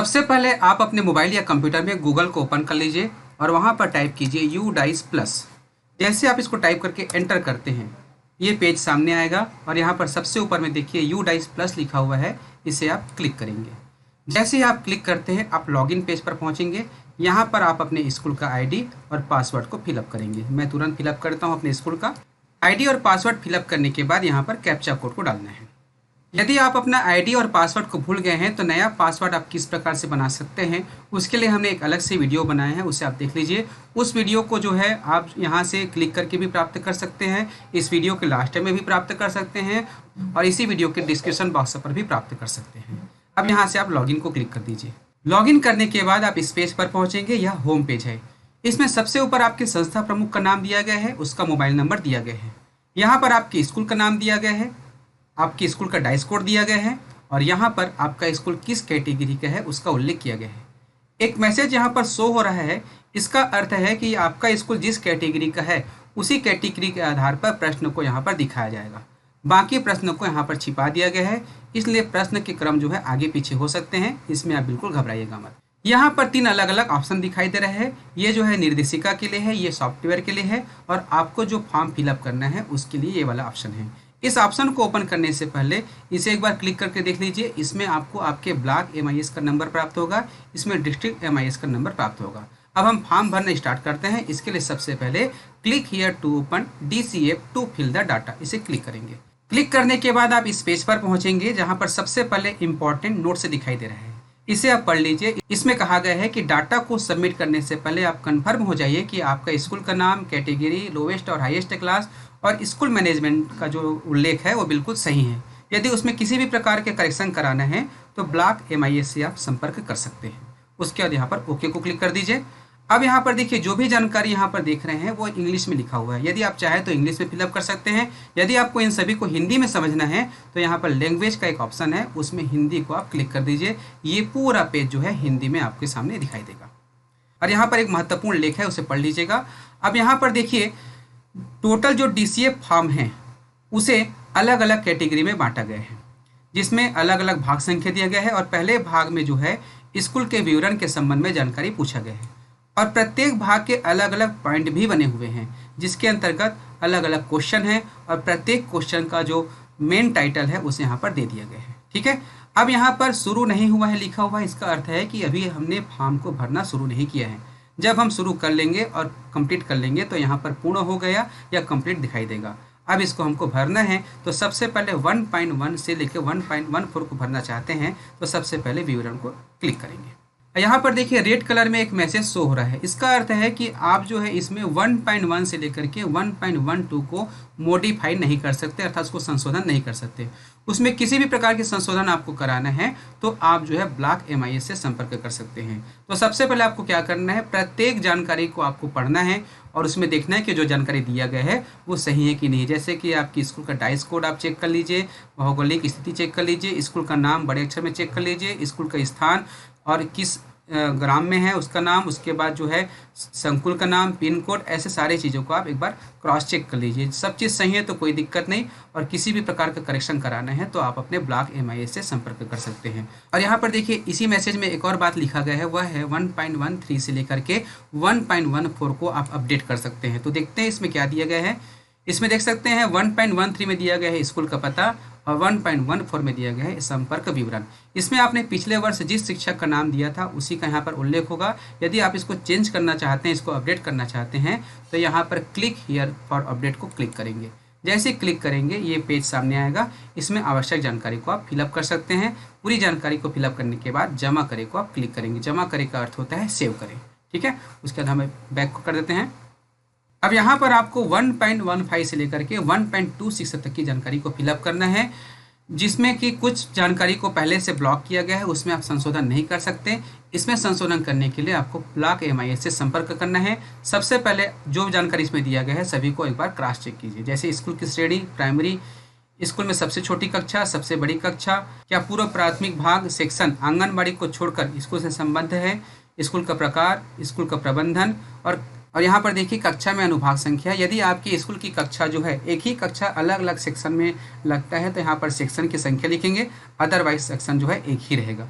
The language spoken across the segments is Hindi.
सबसे पहले आप अपने मोबाइल या कंप्यूटर में गूगल को ओपन कर लीजिए और वहाँ पर टाइप कीजिए UDICE प्लस। जैसे आप इसको टाइप करके एंटर करते हैं ये पेज सामने आएगा और यहाँ पर सबसे ऊपर में देखिए UDICE प्लस लिखा हुआ है, इसे आप क्लिक करेंगे। जैसे ही आप क्लिक करते हैं आप लॉगिन पेज पर पहुँचेंगे। यहाँ पर आप अपने स्कूल का ID और पासवर्ड को फिलअप करेंगे। मैं तुरंत फिलअप करता हूँ अपने स्कूल का ID और पासवर्ड फिलअप करने के बाद यहाँ पर कैप्चा कोड को डालना है। यदि आप अपना ID और पासवर्ड को भूल गए हैं तो नया पासवर्ड आप किस प्रकार से बना सकते हैं उसके लिए हमने एक अलग से वीडियो बनाया है, उसे आप देख लीजिए। उस वीडियो को जो है आप यहाँ से क्लिक करके भी प्राप्त कर सकते हैं, इस वीडियो के लास्ट में भी प्राप्त कर सकते हैं और इसी वीडियो के डिस्क्रिप्शन बॉक्स पर भी प्राप्त कर सकते हैं। अब यहाँ से आप लॉगिन को क्लिक कर दीजिए। लॉगिन करने के बाद आप इस पेज पर पहुँचेंगे। यह होम पेज है। इसमें सबसे ऊपर आपके संस्था प्रमुख का नाम दिया गया है, उसका मोबाइल नंबर दिया गया है। यहाँ पर आपके स्कूल का नाम दिया गया है, आपके स्कूल का डाइस कोड दिया गया है और यहाँ पर आपका स्कूल किस कैटेगरी का है उसका उल्लेख किया गया है। एक मैसेज यहाँ पर शो हो रहा है, इसका अर्थ है कि आपका स्कूल जिस कैटेगरी का है उसी कैटेगरी के आधार पर प्रश्न को यहाँ पर दिखाया जाएगा। बाकी प्रश्नों को यहाँ पर छिपा दिया गया है, इसलिए प्रश्न के क्रम जो है आगे पीछे हो सकते हैं, इसमें आप बिल्कुल घबराइएगा मत। यहाँ पर 3 अलग अलग ऑप्शन दिखाई दे रहे हैं। ये जो है निर्देशिका के लिए है, ये सॉफ्टवेयर के लिए है और आपको जो फॉर्म फिलअप करना है उसके लिए ये वाला ऑप्शन है। इस ऑप्शन को ओपन करने से पहले इसे एक बार क्लिक करके देख लीजिए। इसमें आपको आपके ब्लॉक MIS का नंबर प्राप्त होगा, इसमें डिस्ट्रिक्ट MIS का नंबर प्राप्त होगा। अब हम फॉर्म भरना स्टार्ट करते हैं। इसके लिए सबसे पहले click here to open DCF to fill the data, इसे क्लिक करेंगे। क्लिक करने के बाद आप इस पेज पर पहुंचेंगे जहां पर सबसे पहले इंपॉर्टेंट नोट्स दिखाई दे रहे हैं, इसे आप पढ़ लीजिए। इसमें कहा गया है कि डाटा को सबमिट करने से पहले आप कंफर्म हो जाइए कि आपका स्कूल का नाम, कैटेगरी, लोवेस्ट और हाईएस्ट क्लास और स्कूल मैनेजमेंट का जो उल्लेख है वो बिल्कुल सही है। यदि उसमें किसी भी प्रकार के करेक्शन कराना है तो ब्लॉक MIS से आप संपर्क कर सकते हैं। उसके बाद यहाँ पर ओके को क्लिक कर दीजिए। अब यहाँ पर देखिए जो भी जानकारी यहाँ पर देख रहे हैं वो इंग्लिश में लिखा हुआ है। यदि आप चाहें तो इंग्लिश में फिलअप कर सकते हैं। यदि आपको इन सभी को हिंदी में समझना है तो यहाँ पर लैंग्वेज का एक ऑप्शन है, उसमें हिंदी को आप क्लिक कर दीजिए। ये पूरा पेज जो है हिंदी में आपके सामने दिखाई देगा और यहाँ पर एक महत्वपूर्ण लेख है, उसे पढ़ लीजिएगा। अब यहाँ पर देखिए टोटल जो DCF फॉर्म है उसे अलग अलग कैटेगरी में बांटा गया है, जिसमें अलग अलग भाग संख्या दिया गया है और पहले भाग में जो है स्कूल के विवरण के संबंध में जानकारी पूछा गया है और प्रत्येक भाग के अलग अलग पॉइंट भी बने हुए हैं, जिसके अंतर्गत अलग अलग क्वेश्चन है और प्रत्येक क्वेश्चन का जो मेन टाइटल है उसे यहाँ पर दे दिया गया है। ठीक है, अब यहाँ पर शुरू नहीं हुआ है लिखा हुआ है, इसका अर्थ है कि अभी हमने फॉर्म को भरना शुरू नहीं किया है। जब हम शुरू कर लेंगे और कंप्लीट कर लेंगे तो यहाँ पर पूर्ण हो गया या कंप्लीट दिखाई देगा। अब इसको हमको भरना है तो सबसे पहले 1.1 से लेकर 1.14 को भरना चाहते हैं तो सबसे पहले विवरण को क्लिक करेंगे। यहाँ पर देखिए रेड कलर में एक मैसेज शो हो रहा है, इसका अर्थ है कि आप जो है इसमें 1.1 से लेकर के 1.12 को मॉडिफाई नहीं कर सकते, अर्थात उसको संशोधन नहीं कर सकते। उसमें किसी भी प्रकार के संशोधन आपको कराना है तो आप जो है ब्लॉक MIS से संपर्क कर सकते हैं। तो सबसे पहले आपको क्या करना है, प्रत्येक जानकारी को आपको पढ़ना है और उसमें देखना है कि जो जानकारी दिया गया है वो सही है कि नहीं। जैसे कि आपकी स्कूल का डाइस कोड आप चेक कर लीजिए, भौगोलिक स्थिति चेक कर लीजिए, स्कूल का नाम बड़े अक्षर में चेक कर लीजिए, स्कूल का स्थान और किस ग्राम में है उसका नाम, उसके बाद जो है संकुल का नाम, पिन कोड, ऐसे सारी चीज़ों को आप एक बार क्रॉस चेक कर लीजिए। सब चीज़ सही है तो कोई दिक्कत नहीं और किसी भी प्रकार का करेक्शन कराना है तो आप अपने ब्लॉक MIS से संपर्क कर सकते हैं। और यहाँ पर देखिए इसी मैसेज में एक और बात लिखा गया है, वह है 1.13 से लेकर के 1.14 को आप अपडेट कर सकते हैं। तो देखते हैं इसमें क्या दिया गया है। इसमें देख सकते हैं 1.13 में दिया गया है स्कूल का पता और 1.14 में दिया गया है संपर्क विवरण। इसमें आपने पिछले वर्ष जिस शिक्षक का नाम दिया था उसी का यहाँ पर उल्लेख होगा। यदि आप इसको चेंज करना चाहते हैं, इसको अपडेट करना चाहते हैं तो यहाँ पर क्लिक हियर फॉर अपडेट को क्लिक करेंगे। जैसे ही क्लिक करेंगे ये पेज सामने आएगा, इसमें आवश्यक जानकारी को आप फिलअप कर सकते हैं। पूरी जानकारी को फिलअप करने के बाद जमा करे को आप क्लिक करेंगे। जमा करे का अर्थ होता है सेव करें। ठीक है, उसके बाद हमें बैक को कर देते हैं। अब यहाँ पर आपको 1.15 से लेकर के 1.26 तक की जानकारी को फिलअप करना है, जिसमें कि कुछ जानकारी को पहले से ब्लॉक किया गया है, उसमें आप संशोधन नहीं कर सकते। इसमें संशोधन करने के लिए आपको ब्लॉक MIS से संपर्क करना है। सबसे पहले जो जानकारी इसमें दिया गया है सभी को एक बार क्रॉस चेक कीजिए। जैसे स्कूल की श्रेणी, प्राइमरी स्कूल में सबसे छोटी कक्षा, सबसे बड़ी कक्षा, क्या पूर्व प्राथमिक भाग, सेक्शन, आंगनबाड़ी को छोड़कर स्कूल से संबंध है, स्कूल का प्रकार, स्कूल का प्रबंधन और यहाँ पर देखिए कक्षा में अनुभाग संख्या। यदि आपकी स्कूल की कक्षा जो है एक ही कक्षा अलग अलग सेक्शन में लगता है तो यहाँ पर सेक्शन की संख्या लिखेंगे, अदरवाइज सेक्शन जो है एक ही रहेगा।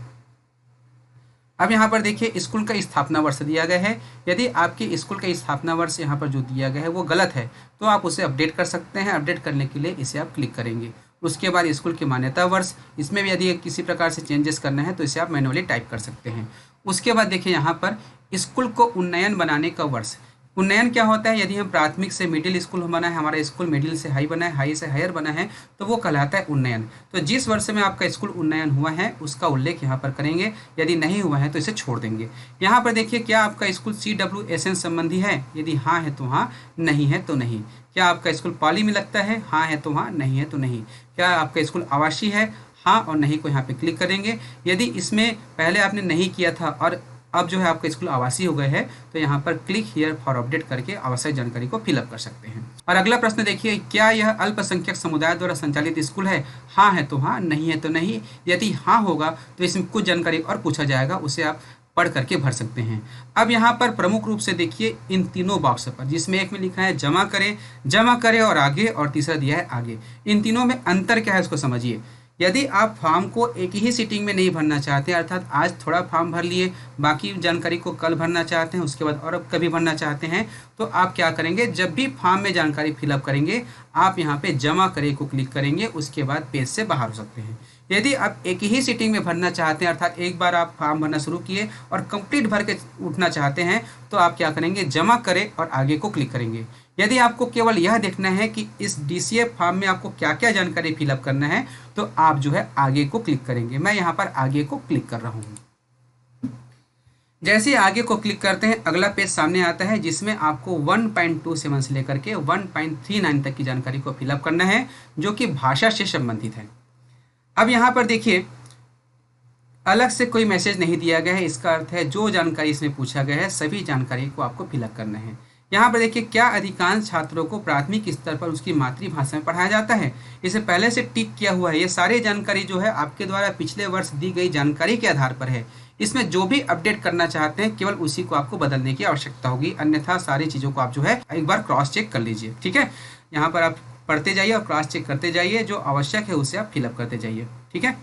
अब यहाँ पर देखिए स्कूल का स्थापना वर्ष दिया गया है। यदि आपके स्कूल का स्थापना वर्ष यहाँ पर जो दिया गया है वो गलत है तो आप उसे अपडेट कर सकते हैं। अपडेट करने के लिए इसे आप क्लिक करेंगे। उसके बाद स्कूल की मान्यता वर्ष, इसमें भी यदि किसी प्रकार से चेंजेस करना है तो इसे आप मैनुअली टाइप कर सकते हैं। उसके बाद देखिए यहाँ पर स्कूल को उन्नयन बनाने का वर्ष। उन्नयन क्या होता है? यदि हम प्राथमिक से मिडिल स्कूल बना है, हमारा स्कूल मिडिल से हाई बना है, हाई से हायर बना है, तो वो कहलाता है उन्नयन। तो जिस वर्ष में आपका स्कूल उन्नयन हुआ है उसका उल्लेख यहाँ पर करेंगे। यदि नहीं हुआ है तो इसे छोड़ देंगे। यहाँ पर देखिए क्या आपका स्कूल CWSN संबंधी है? यदि हाँ है तो हाँ, नहीं है तो नहीं। क्या आपका स्कूल पाली में लगता है? हाँ है तो हाँ, नहीं है तो नहीं। क्या आपका स्कूल आवासीय है? हाँ और नहीं को यहाँ पे क्लिक करेंगे। यदि इसमें पहले आपने नहीं किया था और अब जो है आपका स्कूल आवासीय हो गए हैं तो यहाँ पर क्लिक हियर फॉर अपडेट करके आवश्यक जानकारी को फिलअप कर सकते हैं। और अगला प्रश्न देखिए, क्या यह अल्पसंख्यक समुदाय द्वारा संचालित स्कूल है? हाँ है तो हाँ, नहीं है तो नहीं। यदि हाँ होगा तो इसमें कुछ जानकारी और पूछा जाएगा, उसे आप पढ़ करके भर सकते हैं। अब यहाँ पर प्रमुख रूप से देखिए इन तीनों बॉक्स पर, जिसमें एक में लिखा है जमा करें और आगे, और तीसरा दिया है आगे। इन तीनों में अंतर क्या है उसको समझिए। यदि आप फॉर्म को एक ही सीटिंग में नहीं भरना चाहते, अर्थात आज थोड़ा फॉर्म भर लिए, बाकी जानकारी को कल भरना चाहते हैं, उसके बाद और अब कभी भरना चाहते हैं, तो आप क्या करेंगे, जब भी फॉर्म में जानकारी फिलअप करेंगे आप यहाँ पे जमा करें को क्लिक करेंगे, उसके बाद पेज से बाहर हो सकते हैं। यदि आप एक ही सीटिंग में भरना चाहते हैं, अर्थात एक बार आप फॉर्म भरना शुरू किए और कंप्लीट भर के उठना चाहते हैं, तो आप क्या करेंगे, जमा करें और आगे को क्लिक करेंगे। यदि आपको केवल यह देखना है कि इस DCA फॉर्म में आपको क्या क्या जानकारी फिलअप करना है, तो आप जो है आगे को क्लिक करेंगे। मैं यहाँ पर आगे को क्लिक कर रहा हूँ। जैसे ही आगे को क्लिक करते हैं अगला पेज सामने आता है, जिसमें आपको 1.27 से लेकर के 1.39 तक की जानकारी को फिलअप करना है, जो कि भाषा से संबंधित है। अब यहाँ पर देखिए अलग से कोई मैसेज नहीं दिया गया है, इसका अर्थ है जो जानकारी इसमें पूछा गया है सभी जानकारी को आपको फिलअप करना है। यहाँ पर देखिए क्या अधिकांश छात्रों को प्राथमिक स्तर पर उसकी मातृभाषा में पढ़ाया जाता है? इसे पहले से टिक किया हुआ है। ये सारी जानकारी जो है आपके द्वारा पिछले वर्ष दी गई जानकारी के आधार पर है। इसमें जो भी अपडेट करना चाहते हैं केवल उसी को आपको बदलने की आवश्यकता होगी, अन्यथा सारी चीज़ों को आप जो है एक बार क्रॉस चेक कर लीजिए। ठीक है, यहाँ पर आप पढ़ते जाइए और क्रॉस चेक करते जाइए, जो आवश्यक है उसे आप फिलअप करते जाइए। ठीक है,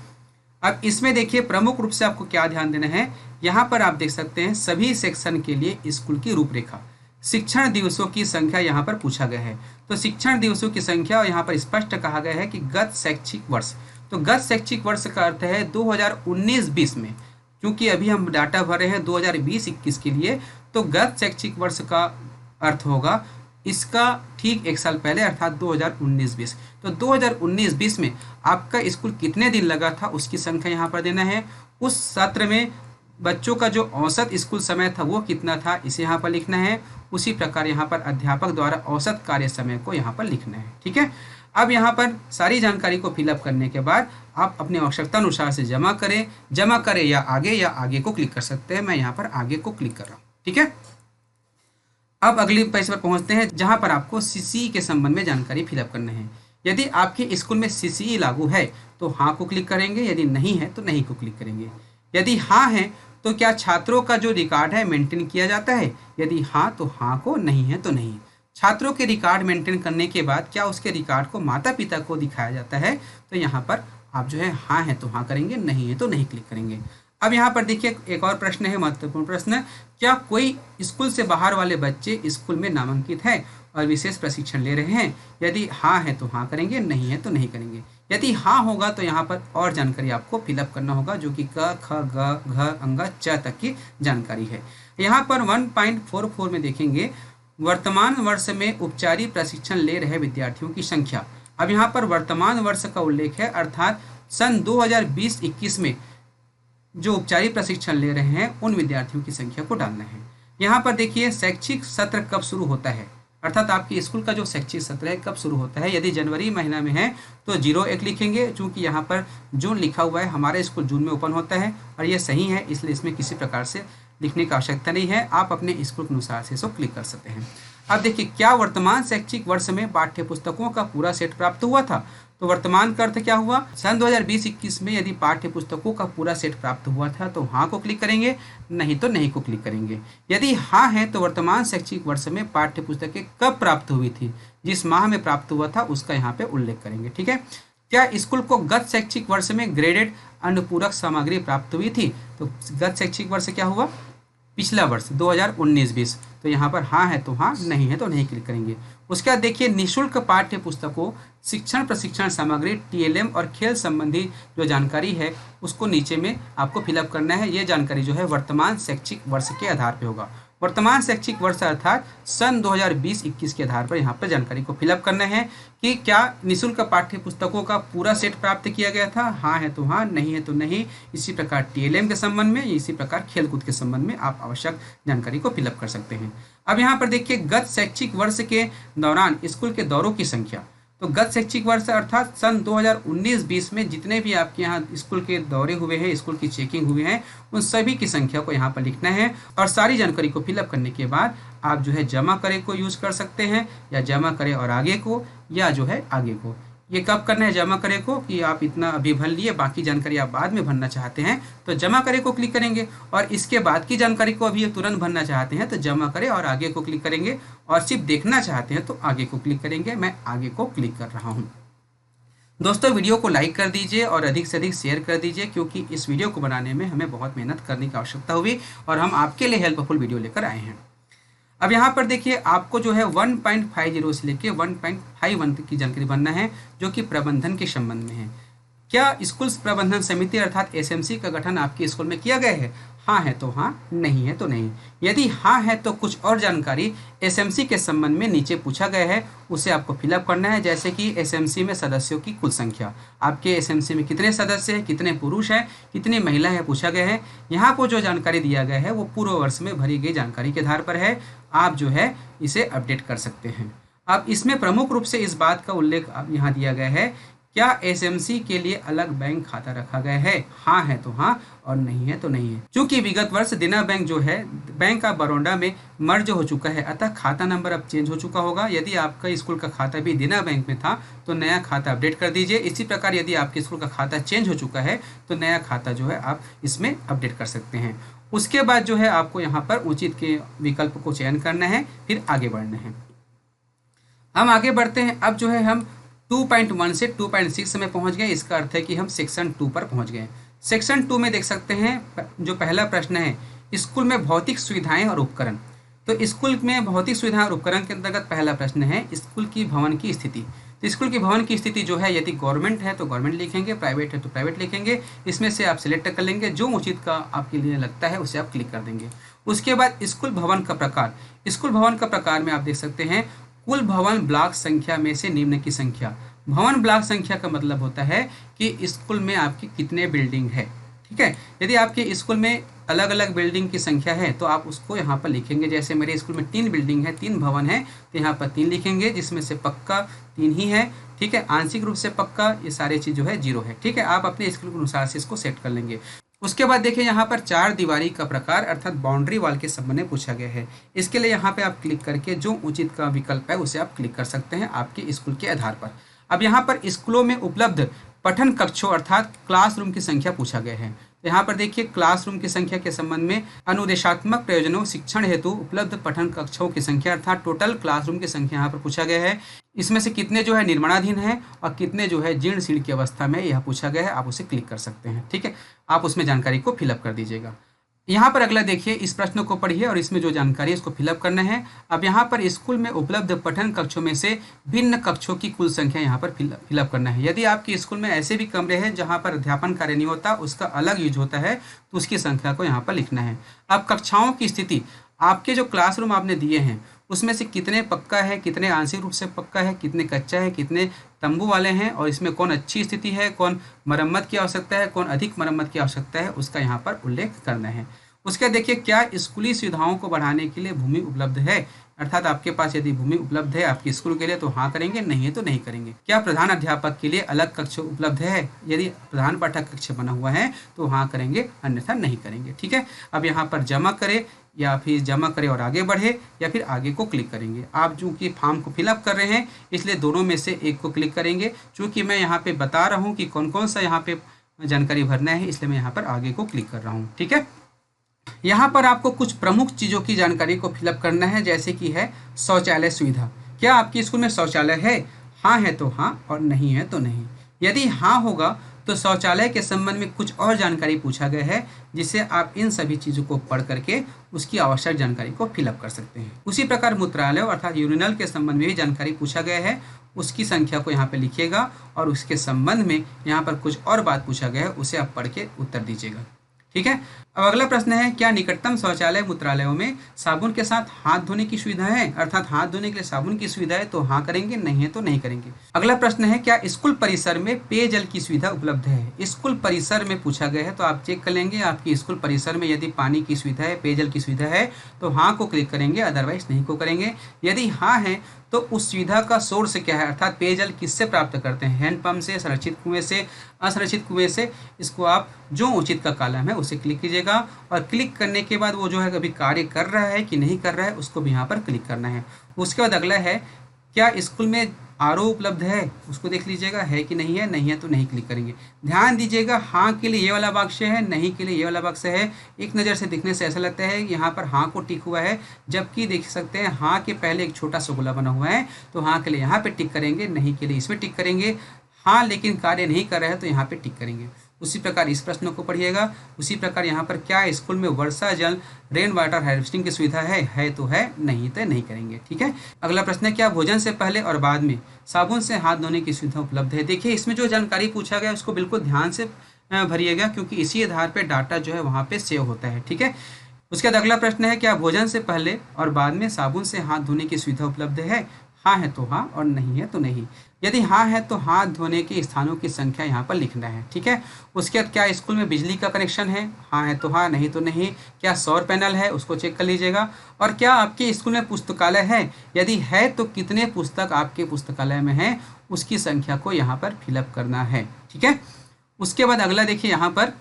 अब इसमें देखिए प्रमुख रूप से आपको क्या ध्यान देना है। यहाँ पर आप देख सकते हैं सभी सेक्शन के लिए स्कूल की रूपरेखा, शिक्षण दिवसों की संख्या यहाँ पर पूछा गया है। तो शिक्षण दिवसों की संख्या, और यहाँ पर स्पष्ट कहा गया है कि गत शैक्षिक वर्ष। तो गत शैक्षिक वर्ष का अर्थ है 2019-20 में, क्योंकि अभी हम डाटा भर रहे हैं 2020-21 के लिए, तो गत शैक्षिक वर्ष का अर्थ होगा इसका ठीक एक साल पहले, अर्थात 2019-20। तो 2019-20 में आपका स्कूल कितने दिन लगा था उसकी संख्या यहाँ पर देना है। उस सत्र में बच्चों का जो औसत स्कूल समय था वो कितना था, इसे यहाँ पर लिखना है। उसी प्रकार यहाँ पर अध्यापक द्वारा औसत कार्य समय को यहाँ पर लिखना है। ठीक है, अब यहाँ पर सारी जानकारी को फिलअप करने के बाद आप अपनी आवश्यकता अनुसार से जमा करें या आगे को क्लिक कर सकते हैं। मैं यहाँ पर आगे को क्लिक कर रहा हूँ। ठीक है, अब अगली पेज पर पहुँचते हैं, जहाँ पर आपको CCE के संबंध में जानकारी फिलअप करना है। यदि आपके स्कूल में CCE लागू है तो हाँ को क्लिक करेंगे, यदि नहीं है तो नहीं को क्लिक करेंगे। यदि हाँ है तो क्या छात्रों का जो रिकॉर्ड है मेंटेन किया जाता है? यदि हाँ तो हाँ को, नहीं है तो नहीं। छात्रों के रिकॉर्ड मेंटेन करने के बाद क्या उसके रिकॉर्ड को माता पिता को दिखाया जाता है? तो यहाँ पर आप जो है हाँ है तो हाँ करेंगे, नहीं है तो नहीं क्लिक करेंगे। अब यहाँ पर देखिए एक और प्रश्न है, महत्वपूर्ण प्रश्न। क्या कोई स्कूल से बाहर वाले बच्चे स्कूल में नामांकित है और विशेष प्रशिक्षण ले रहे हैं? यदि हाँ है तो हाँ करेंगे, नहीं है तो नहीं करेंगे। यदि हाँ होगा तो यहाँ पर और जानकारी आपको फिलअप करना होगा, जो कि क, ख, ग, घ, अंग, च तक की जानकारी है। यहाँ पर 1.44 में देखेंगे वर्तमान वर्ष में उपचारिक प्रशिक्षण ले रहे विद्यार्थियों की संख्या। अब यहाँ पर वर्तमान वर्ष का उल्लेख है, अर्थात सन 2020-21 में जो उपचारिक प्रशिक्षण ले रहे हैं उन विद्यार्थियों की संख्या को डालना है। यहाँ पर देखिए शैक्षिक सत्र कब शुरू होता है, अर्थात आपके स्कूल का जो शैक्षिक सत्र है कब शुरू होता है। यदि जनवरी महीना में है तो 01 लिखेंगे, चूँकि यहाँ पर जून लिखा हुआ है, हमारा स्कूल जून में ओपन होता है और ये सही है, इसलिए इसमें किसी प्रकार से लिखने की आवश्यकता नहीं है। आप अपने स्कूल के अनुसार से इसको क्लिक कर सकते हैं। अब देखिए क्या वर्तमान शैक्षिक वर्ष में पाठ्य पुस्तकों का पूरा सेट प्राप्त हुआ था? तो वर्तमान का अर्थ क्या हुआ, सन 2020-21 में यदि पाठ्य पुस्तकों का पूरा सेट प्राप्त हुआ था तो हाँ को क्लिक करेंगे, नहीं तो नहीं को क्लिक करेंगे। यदि हाँ है तो वर्तमान शैक्षिक वर्ष में पाठ्य पुस्तकें कब प्राप्त हुई थी, जिस माह में प्राप्त हुआ था उसका यहाँ पे उल्लेख करेंगे। ठीक है, क्या स्कूल को गत शैक्षिक वर्ष में ग्रेडेड अनुपूरक सामग्री प्राप्त हुई थी? तो गत शैक्षिक वर्ष क्या हुआ? पिछला वर्ष 2019-20। तो यहाँ पर हाँ है तो हाँ, नहीं है तो नहीं क्लिक करेंगे। उसके बाद देखिए निःशुल्क पाठ्य पुस्तकों, शिक्षण प्रशिक्षण सामग्री, टीएलएम और खेल संबंधी जो जानकारी है उसको नीचे में आपको फिलअप करना है। ये जानकारी जो है वर्तमान शैक्षिक वर्ष के आधार पर होगा। वर्तमान शैक्षिक वर्ष अर्थात सन 2020-21 के आधार पर यहाँ पर जानकारी को फिलअप करना है कि क्या निःशुल्क पाठ्य पुस्तकों का पूरा सेट प्राप्त किया गया था? हाँ है तो हाँ, नहीं है तो नहीं। इसी प्रकार टीएलएम के संबंध में, इसी प्रकार खेलकूद के संबंध में आप आवश्यक जानकारी को फिलअप कर सकते हैं। अब यहाँ पर देखिए गत शैक्षिक वर्ष के दौरान स्कूल के दौरों की संख्या। तो गत शैक्षिक वर्ष अर्थात सन 2019-20 में जितने भी आपके यहाँ स्कूल के दौरे हुए हैं, स्कूल की चेकिंग हुई है, उन सभी की संख्या को यहाँ पर लिखना है। और सारी जानकारी को फिलअप करने के बाद आप जो है जमा करें को यूज़ कर सकते हैं, या जमा करें और आगे को, या जो है आगे को। ये कब करना है जमा करें को कि आप इतना अभी भर लिए, बाकी जानकारी आप बाद में भरना चाहते हैं तो जमा करें को क्लिक करेंगे, और इसके बाद की जानकारी को अभी तुरंत भरना चाहते हैं तो जमा करें और आगे को क्लिक करेंगे, और सिर्फ देखना चाहते हैं तो आगे को क्लिक करेंगे। मैं आगे को क्लिक कर रहा हूँ। दोस्तों वीडियो को लाइक कर दीजिए और अधिक से अधिक शेयर कर दीजिए, क्योंकि इस वीडियो को बनाने में हमें बहुत मेहनत करने की आवश्यकता हुई और हम आपके लिए हेल्पफुल वीडियो लेकर आए हैं। अब यहाँ पर देखिए आपको जो है 1.50 से लेके 1.51 की जानकारी भरना है, जो कि प्रबंधन के संबंध में है। क्या स्कूल प्रबंधन समिति अर्थात एसएमसी का गठन आपके स्कूल में किया गया है? हाँ है तो हाँ, नहीं है तो नहीं। यदि हाँ है तो कुछ और जानकारी एसएमसी के संबंध में नीचे पूछा गया है, उसे आपको फिलअप करना है। जैसे कि एसएमसी में सदस्यों की कुल संख्या, आपके एसएमसी में कितने सदस्य हैं, कितने पुरुष हैं, कितनी महिला है, पूछा गया है। यहाँ को जो जानकारी दिया गया है वो पूर्व वर्ष में भरी गई जानकारी के आधार पर है। आप जो है इसे अपडेट कर सकते हैं। अब इसमें प्रमुख रूप से इस बात का उल्लेख अब यहाँ दिया गया है, क्या एसएमसी के लिए अलग बैंक खाता रखा गया है? हाँ है तो हाँ, और नहीं है तो नहीं है। चूंकि विगत वर्ष देना बैंक जो है बैंक ऑफ बड़ौदा में मर्ज हो चुका है, अतः खाता नंबर अब चेंज हो चुका होगा। यदि आपका स्कूल का खाता भी देना बैंक में था तो नया खाता अपडेट कर दीजिए। इसी प्रकार यदि आपके स्कूल का खाता चेंज हो चुका है तो नया खाता जो है आप इसमें अपडेट कर सकते हैं। उसके बाद जो है आपको यहाँ पर उचित के विकल्प को चयन करना है, फिर आगे बढ़ना है। हम आगे बढ़ते हैं। अब जो है हम 2.1 से 2.6 में पहुंच गए। इसका अर्थ है कि हम सेक्शन 2 पर पहुंच गए। सेक्शन 2 में देख सकते हैं जो पहला प्रश्न है, स्कूल में भौतिक सुविधाएं और उपकरण। तो स्कूल में भौतिक सुविधाएं और उपकरण के अंतर्गत पहला प्रश्न है स्कूल की भवन की स्थिति। तो स्कूल की भवन की स्थिति जो है, यदि गवर्नमेंट है तो गवर्नमेंट लिखेंगे, प्राइवेट है तो प्राइवेट लिखेंगे। इसमें से आप सिलेक्ट कर लेंगे, जो उचित का आपके लिए लगता है उसे आप क्लिक कर देंगे। उसके बाद स्कूल भवन का प्रकार। स्कूल भवन का प्रकार में आप देख सकते हैं कुल भवन ब्लॉक संख्या में से निम्न की संख्या। भवन ब्लॉक संख्या का मतलब होता है कि स्कूल में आपकी कितने बिल्डिंग है। ठीक है, यदि आपके स्कूल में अलग अलग बिल्डिंग की संख्या है तो आप उसको यहाँ पर लिखेंगे। जैसे मेरे स्कूल में 3 बिल्डिंग है, 3 भवन है, तो यहाँ पर 3 लिखेंगे, जिसमें से पक्का 3 ही है। ठीक है, आंशिक रूप से पक्का ये सारे चीज़ जो है 0 है। ठीक है, आप अपने स्कूल के अनुसार से इसको सेट कर लेंगे। उसके बाद देखिए यहाँ पर 4 दीवारी का प्रकार अर्थात बाउंड्री वॉल के संबंध में पूछा गया है। इसके लिए यहाँ पे आप क्लिक करके जो उचित का विकल्प है उसे आप क्लिक कर सकते हैं आपके स्कूल के आधार पर। अब यहाँ पर स्कूलों में उपलब्ध पठन कक्षों अर्थात क्लासरूम की संख्या पूछा गया है। तो यहाँ पर देखिए क्लासरूम की संख्या के संबंध में अनुदेशात्मक प्रयोजनों शिक्षण हेतु उपलब्ध पठन कक्षों की संख्या अर्थात टोटल क्लासरूम की संख्या यहाँ पर पूछा गया है। इसमें से कितने जो है निर्माणाधीन है और कितने जो है जीर्ण शीर्ण की अवस्था में यह पूछा गया है। आप उसे क्लिक कर सकते हैं। ठीक है, आप उसमें जानकारी को फिलअप कर दीजिएगा। यहाँ पर अगला देखिए, इस प्रश्न को पढ़िए और इसमें जो जानकारी है इसको फिलअप करना है। अब यहाँ पर स्कूल में उपलब्ध पठन कक्षों में से भिन्न कक्षों की कुल संख्या यहाँ पर फिलअप करना है। यदि आपके स्कूल में ऐसे भी कमरे हैं जहाँ पर अध्यापन कार्य नहीं होता, उसका अलग यूज होता है, तो उसकी संख्या को यहाँ पर लिखना है। अब कक्षाओं की स्थिति, आपके जो क्लासरूम आपने दिए हैं उसमें से कितने पक्का है, कितने आंशिक रूप से पक्का है, कितने कच्चा है, कितने तंबू वाले हैं, और इसमें कौन अच्छी स्थिति है, कौन मरम्मत की आवश्यकता है, कौन अधिक मरम्मत की आवश्यकता है, उसका यहाँ पर उल्लेख करना है। उसके देखिए क्या स्कूली सुविधाओं को बढ़ाने के लिए भूमि उपलब्ध है, अर्थात आपके पास यदि भूमि उपलब्ध है आपके स्कूल के लिए तो हाँ करेंगे, नहीं है तो नहीं करेंगे। क्या प्रधान अध्यापक के लिए अलग कक्ष उपलब्ध है, यदि प्रधान पाठक कक्ष बना हुआ है तो हाँ करेंगे, अन्यथा नहीं करेंगे। ठीक है, अब यहाँ पर जमा करें या फिर जमा करें और आगे बढ़े या फिर आगे को क्लिक करेंगे। आप चूँकि फॉर्म को फिलअप कर रहे हैं इसलिए दोनों में से एक को क्लिक करेंगे। चूँकि मैं यहाँ पे बता रहा हूँ कि कौन कौन सा यहाँ पे जानकारी भरना है, इसलिए मैं यहाँ पर आगे को क्लिक कर रहा हूँ। ठीक है, यहाँ पर आपको कुछ प्रमुख चीज़ों की जानकारी को फिलअप करना है, जैसे कि है शौचालय सुविधा। क्या आपके स्कूल में शौचालय है? हाँ है तो हाँ और नहीं है तो नहीं। यदि हाँ होगा तो शौचालय के संबंध में कुछ और जानकारी पूछा गया है, जिसे आप इन सभी चीज़ों को पढ़ करके उसकी आवश्यक जानकारी को फिलअप कर सकते हैं। उसी प्रकार मूत्रालय अर्थात यूरिनल के संबंध में भी जानकारी पूछा गया है, उसकी संख्या को यहाँ पे लिखिएगा और उसके संबंध में यहाँ पर कुछ और बात पूछा गया है, उसे आप पढ़ के उत्तर दीजिएगा। ठीक है। अब अगला प्रश्न है, क्या निकटतम शौचालय मूत्रालयों में साबुन के साथ हाथ धोने की सुविधा है, अर्थात हाथ धोने के लिए साबुन की सुविधा है तो हाँ करेंगे, नहीं है तो नहीं करेंगे। अगला प्रश्न है, क्या स्कूल परिसर में पेयजल की सुविधा उपलब्ध है। स्कूल परिसर में पूछा गया है तो आप चेक कर लेंगे आपकी स्कूल परिसर में यदि पानी की सुविधा है, पेयजल की सुविधा है तो हाँ को क्लिक करेंगे, अदरवाइज नहीं को करेंगे। यदि हाँ है तो उस सुविधा का सोर्स क्या है, अर्थात पेयजल किससे प्राप्त करते हैं, हैंडपंप से, संरक्षित कुएं से, असंरक्षित कुएं से। इसको आप जो उचित का कॉलम है उसे क्लिक कीजिएगा और क्लिक करने के बाद वो जो है कभी कार्य कर रहा है कि नहीं कर रहा है उसको भी यहाँ पर क्लिक करना है। उसके बाद अगला है, क्या स्कूल में आरओ उपलब्ध है, उसको देख लीजिएगा है कि नहीं है, नहीं है तो नहीं क्लिक करेंगे। ध्यान दीजिएगा, हाँ के लिए ये वाला बक्स है, नहीं के लिए ये वाला बक्स है। एक नज़र से दिखने से ऐसा लगता है यहाँ पर हाँ को टिक हुआ है, जबकि देख सकते हैं हाँ के पहले एक छोटा सा गोला बना हुआ है, तो हाँ के लिए यहाँ पे टिक करेंगे, नहीं के लिए इसमें टिक करेंगे। हाँ लेकिन कार्य नहीं कर रहा है तो यहाँ पे टिक करेंगे। उसी प्रकार इस प्रश्न को पढ़िएगा। उसी प्रकार यहाँ पर, क्या स्कूल में वर्षा जल रेन वाटर हार्वेस्टिंग की सुविधा है तो है, नहीं तो नहीं करेंगे। ठीक है। अगला प्रश्न है, क्या भोजन से पहले और बाद में साबुन से हाथ धोने की सुविधा उपलब्ध है। देखिए इसमें जो जानकारी पूछा गया उसको बिल्कुल ध्यान से भरिएगा, क्योंकि इसी आधार पर डाटा जो है वहाँ पे सेव होता है। ठीक है। उसके बाद अगला प्रश्न है, क्या भोजन से पहले और बाद में साबुन से हाथ धोने की सुविधा उपलब्ध है। हाँ है तो हाँ और नहीं है तो नहीं। यदि हाँ है तो हाथ धोने के स्थानों की संख्या यहाँ पर लिखना है। ठीक है। उसके बाद, क्या स्कूल में बिजली का कनेक्शन है। हाँ है तो हाँ, नहीं तो नहीं। क्या सौर पैनल है, उसको चेक कर लीजिएगा। और क्या आपके स्कूल में पुस्तकालय है, यदि है तो कितने पुस्तक आपके पुस्तकालय में है, उसकी संख्या को यहाँ पर फिलअप करना है। ठीक है। उसके बाद अगला देखिए यहाँ पर,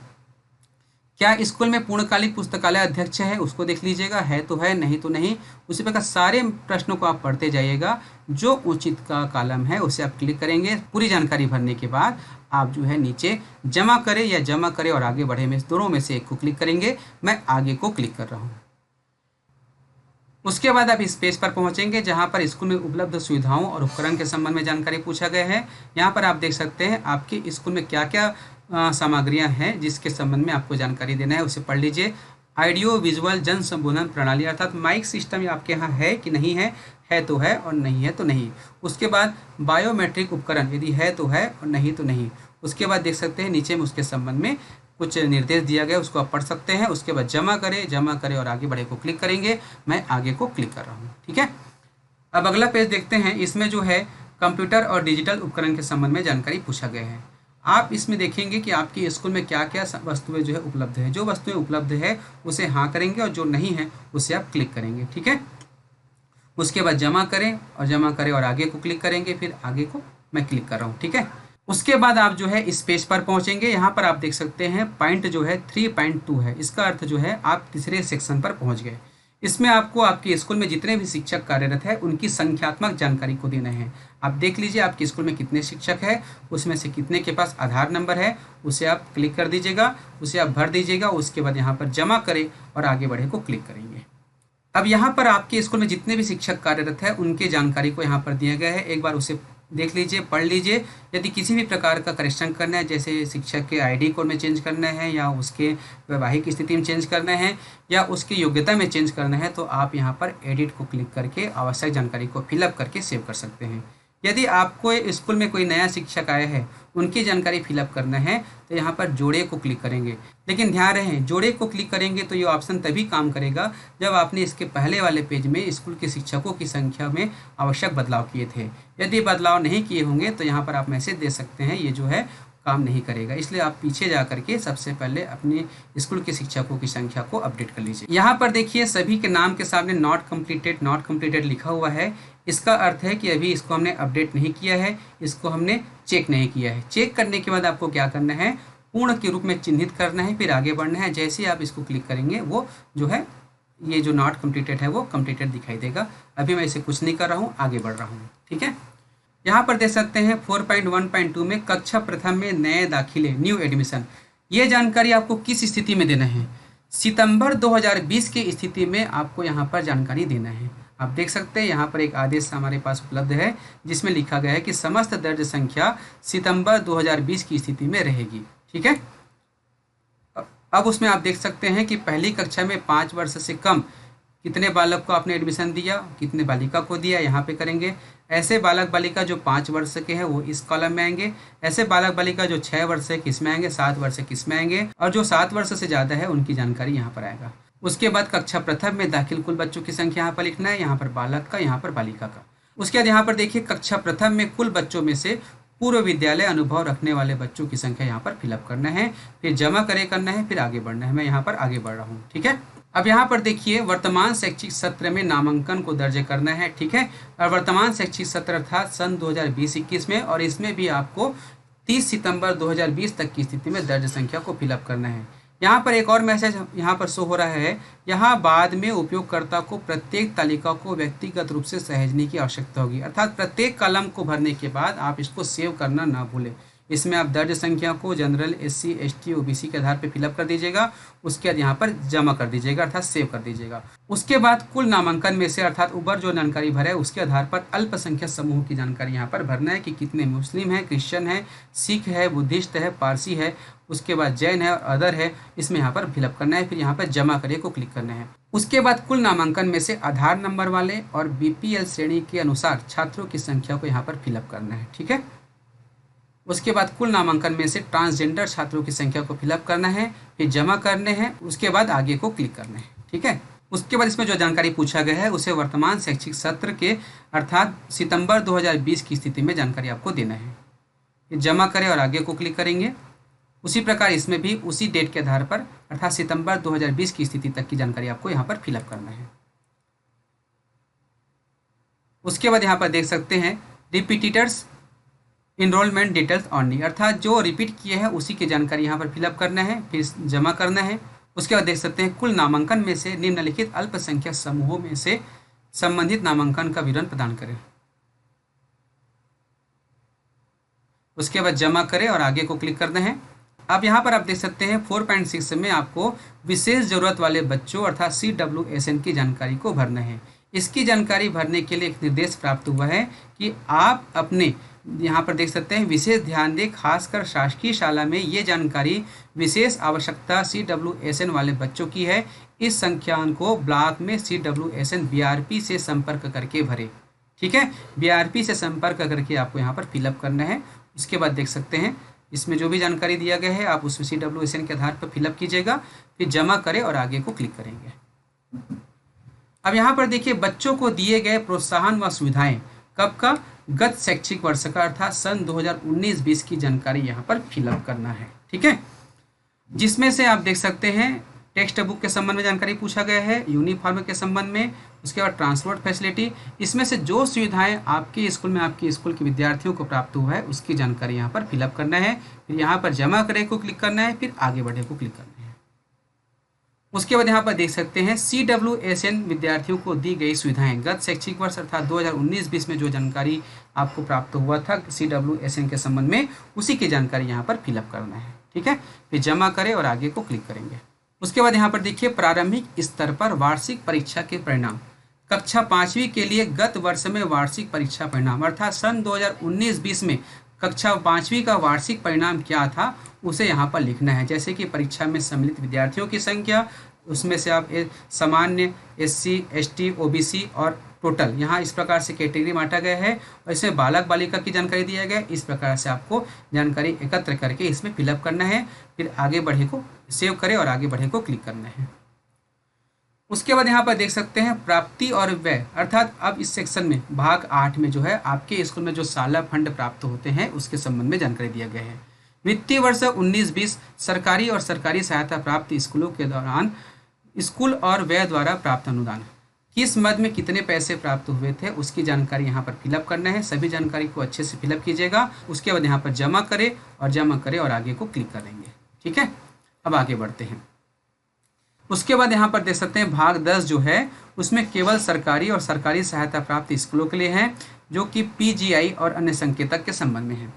क्या स्कूल में पूर्णकालिक पुस्तकालय अध्यक्ष है, उसको देख लीजिएगा, है तो है, नहीं तो नहीं। उसी प्रकार सारे प्रश्नों को आप पढ़ते जाइएगा, जो उचित का कॉलम है उसे आप क्लिक करेंगे। पूरी जानकारी भरने के बाद आप जो है नीचे जमा करें या जमा करें और आगे बढ़े में दोनों में से एक को क्लिक करेंगे। मैं आगे को क्लिक कर रहा हूँ। उसके बाद आप इस पेज पर पहुंचेंगे जहां पर स्कूल में उपलब्ध सुविधाओं और उपकरण के संबंध में जानकारी पूछा गया है। यहाँ पर आप देख सकते हैं आपके स्कूल में क्या क्या सामग्रियां हैं जिसके संबंध में आपको जानकारी देना है, उसे पढ़ लीजिए। ऑडियो विजुअल जन संबोधन प्रणाली अर्थात माइक सिस्टम आपके यहाँ है कि नहीं है तो है और नहीं है तो नहीं। उसके बाद बायोमेट्रिक उपकरण, यदि है तो है और नहीं तो नहीं। उसके बाद देख सकते हैं नीचे में उसके संबंध में कुछ निर्देश दिया गया, उसको आप पढ़ सकते हैं। उसके बाद जमा करें और आगे बढ़े को क्लिक करेंगे। मैं आगे को क्लिक कर रहा हूँ। ठीक है। अब अगला पेज देखते हैं। इसमें जो है कंप्यूटर और डिजिटल उपकरण के संबंध में जानकारी पूछा गया है। आप इसमें देखेंगे कि आपकी स्कूल में क्या क्या वस्तुएं जो है उपलब्ध है। जो वस्तुएं उपलब्ध है उसे हाँ करेंगे और जो नहीं है उसे आप क्लिक करेंगे। ठीक है। उसके बाद जमा करें और आगे को क्लिक करेंगे, फिर आगे को मैं क्लिक कर रहा हूँ। ठीक है। उसके बाद आप जो है इस पेज पर पहुंचेंगे। यहाँ पर आप देख सकते हैं पॉइंट जो है 3.2 है। इसका अर्थ जो है आप तीसरे सेक्शन पर पहुंच गए। इसमें आपको आपके स्कूल में जितने भी शिक्षक कार्यरत है उनकी संख्यात्मक जानकारी को देना है। आप देख लीजिए आपके स्कूल में कितने शिक्षक है, उसमें से कितने के पास आधार नंबर है, उसे आप क्लिक कर दीजिएगा, उसे आप भर दीजिएगा। उसके बाद यहाँ पर जमा करें और आगे बढ़े को क्लिक करेंगे। अब यहाँ पर आपके स्कूल में जितने भी शिक्षक कार्यरत है उनकी जानकारी को यहाँ पर दिया गया है। एक बार उसे देख लीजिए, पढ़ लीजिए। यदि किसी भी प्रकार का करेक्शन करना है, जैसे शिक्षक के आईडी कोड में चेंज करना है या उसके वैवाहिक स्थिति में चेंज करना है या उसकी योग्यता में चेंज करना है, तो आप यहाँ पर एडिट को क्लिक करके आवश्यक जानकारी को फिलअप करके सेव कर सकते हैं। यदि आपको स्कूल में कोई नया शिक्षक आया है, उनकी जानकारी फिलअप करना है, तो यहाँ पर जोड़े को क्लिक करेंगे। लेकिन ध्यान रहे, जोड़े को क्लिक करेंगे तो ये ऑप्शन तभी काम करेगा जब आपने इसके पहले वाले पेज में स्कूल के शिक्षकों की संख्या में आवश्यक बदलाव किए थे। यदि बदलाव नहीं किए होंगे तो यहाँ पर आप मैसेज दे सकते हैं, ये जो है काम नहीं करेगा। इसलिए आप पीछे जा करके सबसे पहले अपने स्कूल के शिक्षकों की संख्या को अपडेट कर लीजिए। यहाँ पर देखिए सभी के नाम के सामने नॉट कंप्लीटेड लिखा हुआ है। इसका अर्थ है कि अभी इसको हमने अपडेट नहीं किया है, इसको हमने चेक नहीं किया है। चेक करने के बाद आपको क्या करना है, पूर्ण के रूप में चिन्हित करना है, फिर आगे बढ़ना है। जैसे आप इसको क्लिक करेंगे वो जो है ये जो नॉट कंप्लीटेड है वो कंप्लीटेड दिखाई देगा। अभी मैं इसे कुछ नहीं कर रहा हूँ, आगे बढ़ रहा हूँ। ठीक है। यहाँ पर देख सकते हैं 4.1.2 में कक्षा प्रथम में नए दाखिले न्यू एडमिशन, ये जानकारी आपको किस स्थिति में देना है, सितंबर 2020 की स्थिति में आपको यहाँ पर जानकारी देना है। आप देख सकते हैं यहाँ पर एक आदेश हमारे पास उपलब्ध है जिसमें लिखा गया है कि समस्त दर्ज संख्या सितंबर 2020 की स्थिति में रहेगी। ठीक है, अब उसमें आप देख सकते हैं कि पहली कक्षा में 5 वर्ष से कम कितने बालक को आपने एडमिशन दिया, कितने बालिका को दिया, यहाँ पे करेंगे। ऐसे बालक बालिका जो 5 वर्ष के हैं वो इस कॉलम में आएंगे। ऐसे बालक बालिका जो 6 वर्ष के किस में आएंगे, 7 वर्ष के किस में आएंगे, और जो 7 वर्ष से ज़्यादा है उनकी जानकारी यहाँ पर आएगा। उसके बाद कक्षा प्रथम में दाखिल कुल बच्चों की संख्या यहाँ पर लिखना है, यहाँ पर बालक का, यहाँ पर बालिका का। उसके बाद यहाँ पर देखिए कक्षा प्रथम में कुल बच्चों में से पूर्व विद्यालय अनुभव रखने वाले बच्चों की संख्या यहाँ पर फिलअप करना है, फिर जमा करे करना है, फिर आगे बढ़ना है। मैं यहाँ पर आगे बढ़ रहा हूँ। ठीक है, अब यहाँ पर देखिए वर्तमान शैक्षिक सत्र में नामांकन को दर्ज करना है। ठीक है, और वर्तमान शैक्षिक सत्र अर्थात सन 2020-21 में, और इसमें भी आपको 30 सितंबर 2020 तक की स्थिति में दर्ज संख्या को फिलअप करना है। यहाँ पर एक और मैसेज यहाँ पर शो हो रहा है, यहाँ बाद में उपयोगकर्ता को प्रत्येक तालिका को व्यक्तिगत रूप से सहेजने की आवश्यकता होगी, अर्थात प्रत्येक कॉलम को भरने के बाद आप इसको सेव करना ना भूलें। इसमें आप दर्ज संख्या को जनरल, SC, ST, OBC के आधार पर फिलअप कर दीजिएगा। उसके बाद यहाँ पर जमा कर दीजिएगा अर्थात सेव कर दीजिएगा। उसके बाद कुल नामांकन में से अर्थात ऊपर जो जानकारी भरा है उसके आधार पर अल्पसंख्यक समूह की जानकारी यहाँ पर भरना है कि कितने मुस्लिम हैं, क्रिश्चियन है, सिख है, बुद्धिस्ट है, पारसी है, उसके बाद जैन है और अदर है, इसमें यहाँ पर फिलअप करना है। फिर यहाँ पर जमा करिए को क्लिक करना है। उसके बाद कुल नामांकन में से आधार नंबर वाले और BPL श्रेणी के अनुसार छात्रों की संख्या को यहाँ पर फिलअप करना है। ठीक है, उसके बाद कुल नामांकन में से ट्रांसजेंडर छात्रों की संख्या को फिलअप करना है, फिर जमा करने हैं, उसके बाद आगे को क्लिक करना है। ठीक है, उसके बाद इसमें जो जानकारी पूछा गया है उसे वर्तमान शैक्षिक सत्र के अर्थात सितंबर 2020 की स्थिति में जानकारी आपको देना है। फिर जमा करें और आगे को क्लिक करेंगे। उसी प्रकार इसमें भी उसी डेट के आधार पर अर्थात सितंबर 2020 की स्थिति तक की जानकारी आपको यहाँ पर फिलअप करना है। उसके बाद यहाँ पर देख सकते हैं रिपीटेटर्स इनरोलमेंट डिटेल्स ऑनली, अर्थात जो रिपीट किए हैं उसी की जानकारी यहाँ पर फिलअप करना है, फिर जमा करना है। उसके बाद देख सकते हैं कुल नामांकन में से निम्नलिखित अल्पसंख्यक समूहों में से संबंधित नामांकन का विवरण प्रदान करें। उसके बाद जमा करें और आगे को क्लिक करना है। अब यहाँ पर आप देख सकते हैं 4.6 में आपको विशेष जरूरत वाले बच्चों अर्थात CWSN की जानकारी को भरना है। इसकी जानकारी भरने के लिए एक निर्देश प्राप्त हुआ है कि आप अपने यहाँ पर देख सकते हैं विशेष ध्यान दें, खासकर शासकीय शाला में ये जानकारी विशेष आवश्यकता CWSN वाले बच्चों की है। इस संख्यान को ब्लॉक में CWSN BRP से संपर्क करके भरे। ठीक है, BRP से संपर्क करके आपको यहाँ पर फिलअप करना है। उसके बाद देख सकते हैं इसमें जो भी जानकारी दिया गया है आप उस CWSN के आधार पर फिलअप कीजिएगा, फिर जमा करें और आगे को क्लिक करेंगे। अब यहाँ पर देखिए बच्चों को दिए गए प्रोत्साहन व सुविधाएं कब का, गत शैक्षिक वर्ष का अर्थात सन 2019-20 की जानकारी यहाँ पर फिलअप करना है। ठीक है, जिसमें से आप देख सकते हैं टेक्स्ट बुक के संबंध में जानकारी पूछा गया है, यूनिफॉर्म के संबंध में, उसके बाद ट्रांसपोर्ट फैसिलिटी, इसमें से जो सुविधाएं आपके स्कूल में आपके स्कूल के विद्यार्थियों को प्राप्त हुआ है उसकी जानकारी यहाँ पर फिलअप करना है। फिर यहाँ पर जमा करें को क्लिक करना है, फिर आगे बढ़े को क्लिक करना है। उसके बाद यहाँ पर देख सकते हैं CWSN विद्यार्थियों को दी गई सुविधाएं गत शैक्षिक वर्ष अर्थात 2019-20 में जो जानकारी आपको प्राप्त हुआ था CWSN के संबंध में उसी की जानकारी यहाँ पर फिलअप करना है। ठीक है, फिर जमा करें और आगे को क्लिक करेंगे। उसके बाद यहाँ पर देखिए प्रारंभिक स्तर पर वार्षिक परीक्षा के परिणाम, कक्षा 5वीं के लिए गत वर्ष में वार्षिक परीक्षा परिणाम अर्थात सन 2019-20 में कक्षा 5वीं का वार्षिक परिणाम क्या था उसे यहाँ पर लिखना है। जैसे कि परीक्षा में सम्मिलित विद्यार्थियों की संख्या, उसमें से आप सामान्य, SC, ST, OBC और टोटल यहाँ इस प्रकार से कैटेगरी बांटा गया है और इसमें बालक बालिका की जानकारी दिया गया है। इस प्रकार से आपको जानकारी एकत्र करके इसमें फिलअप करना है, फिर आगे बढ़े को सेव करें और आगे बढ़े को क्लिक करना है। उसके बाद यहाँ पर देख सकते हैं प्राप्ति और व्यय अर्थात अब इस सेक्शन में भाग 8 में जो है आपके स्कूल में जो साला फंड प्राप्त होते हैं उसके संबंध में जानकारी दिया गया है। वित्तीय वर्ष 19-20 सरकारी और सरकारी सहायता प्राप्त स्कूलों के दौरान स्कूल और व्यय द्वारा प्राप्त अनुदान किस मद में कितने पैसे प्राप्त हुए थे उसकी जानकारी यहाँ पर फिलअप करना है। सभी जानकारी को अच्छे से फिलअप कीजिएगा। उसके बाद यहाँ पर जमा करें और आगे को क्लिक करेंगे। ठीक है, अब आगे बढ़ते हैं। उसके बाद यहाँ पर देख सकते हैं भाग 10 जो है उसमें केवल सरकारी और सरकारी सहायता प्राप्त स्कूलों के लिए है, जो कि PGI और अन्य संकेतक के संबंध में है।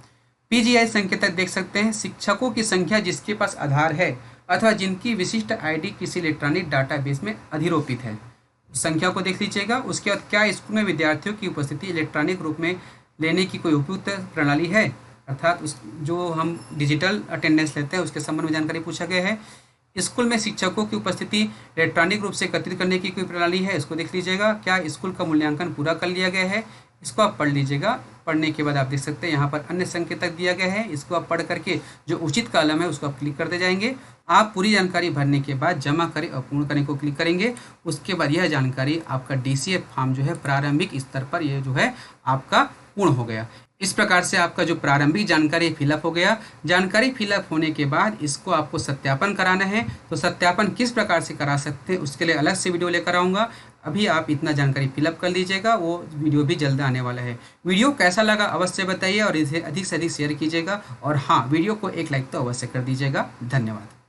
PGI संकेतक देख सकते हैं शिक्षकों की संख्या जिसके पास आधार है अथवा जिनकी विशिष्ट ID किसी इलेक्ट्रॉनिक डाटाबेस में अधिरोपित है संख्या को देख लीजिएगा। उसके बाद क्या स्कूल में विद्यार्थियों की उपस्थिति इलेक्ट्रॉनिक रूप में लेने की कोई उपयुक्त प्रणाली है, अर्थात उस जो हम डिजिटल अटेंडेंस लेते हैं उसके संबंध में जानकारी पूछा गया है। स्कूल में शिक्षकों की उपस्थिति इलेक्ट्रॉनिक रूप से एकत्रित करने की कोई प्रणाली है, इसको देख लीजिएगा। क्या स्कूल का मूल्यांकन पूरा कर लिया गया है, इसको आप पढ़ लीजिएगा। पढ़ने के बाद आप देख सकते हैं यहाँ पर अन्य संकेतक दिया गया है, इसको आप पढ़ करके जो उचित कॉलम है उसको आप क्लिक करते जाएंगे। आप पूरी जानकारी भरने के बाद जमा करें और पूर्ण करने को क्लिक करेंगे। उसके बाद यह जानकारी आपका DCA फॉर्म जो है प्रारंभिक स्तर पर यह जो है आपका पूर्ण हो गया। इस प्रकार से आपका जो प्रारंभिक जानकारी फिलअप हो गया। जानकारी फिलअप होने के बाद इसको आपको सत्यापन कराना है, तो सत्यापन किस प्रकार से करा सकते हैं उसके लिए अलग से वीडियो लेकर आऊँगा। अभी आप इतना जानकारी फिलअप कर लीजिएगा, वो वीडियो भी जल्द आने वाला है। वीडियो कैसा लगा अवश्य बताइए और इसे अधिक से अधिक शेयर कीजिएगा, और हाँ, वीडियो को एक लाइक तो अवश्य कर दीजिएगा। धन्यवाद।